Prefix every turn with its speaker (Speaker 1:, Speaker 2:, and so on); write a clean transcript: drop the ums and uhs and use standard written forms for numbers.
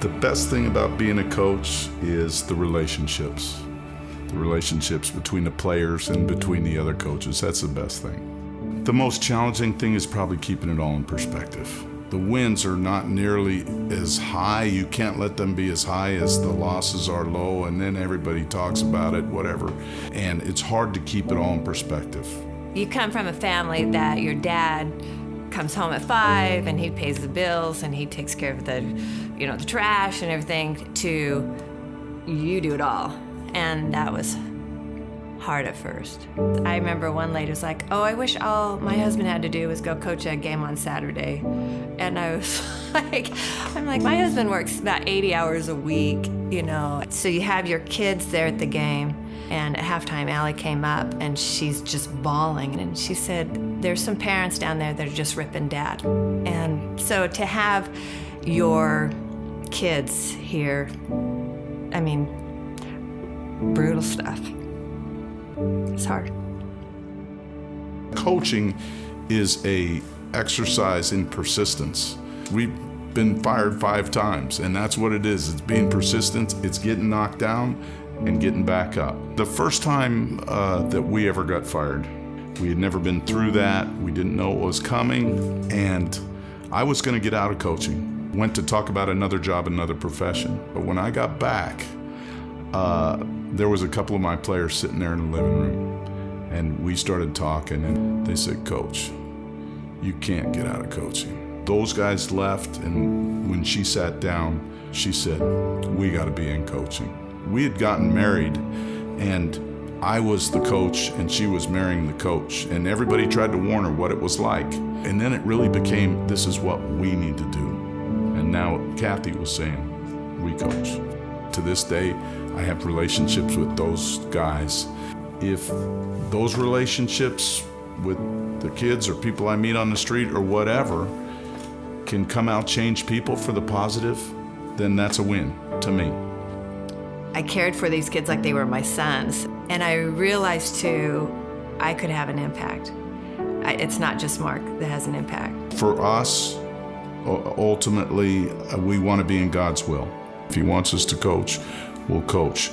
Speaker 1: The best thing about being a coach is the relationships. The relationships between the players and between the other coaches. That's the best thing. The most challenging thing is probably keeping it all in perspective. The wins are not nearly as high. You can't let them be as high as the losses are low, and then everybody talks about it, whatever. And it's hard to keep it all in perspective.
Speaker 2: You come from a family that your dad comes home at 5 and he pays the bills and he takes care of the trash and everything, to you do it all. And that was hard at first. I remember one lady was like, "Oh, I wish all my husband had to do was go coach a game on Saturday." And I was like, my husband works about 80 hours a week, So you have your kids there at the game. And at halftime, Allie came up and she's just bawling. And she said, there's some parents down there that are just ripping Dad. And so to have your kids here, brutal stuff. It's hard.
Speaker 1: Coaching is a exercise in persistence. We've been fired 5 times, and that's what it is. It's being persistent. It's getting knocked down and getting back up. The first time that we ever got fired, we had never been through that. We didn't know what was coming, and I was going to get out of coaching. Went to talk about another job, another profession. But when I got back, there was a couple of my players sitting there in the living room, and we started talking, and they said, "Coach, you can't get out of coaching." Those guys left, and when she sat down, she said, "We got to be in coaching." We had gotten married, and I was the coach, and she was marrying the coach, and everybody tried to warn her what it was like. And then it really became, this is what we need to do. And now Kathy was saying, we coach. To this day, I have relationships with those guys. If those relationships with the kids or people I meet on the street or whatever can come out change people for the positive, then that's a win to me.
Speaker 2: I cared for these kids like they were my sons, and I realized too, I could have an impact. It's not just Mark that has an impact.
Speaker 1: For us, ultimately, we want to be in God's will. If He wants us to coach, we'll coach.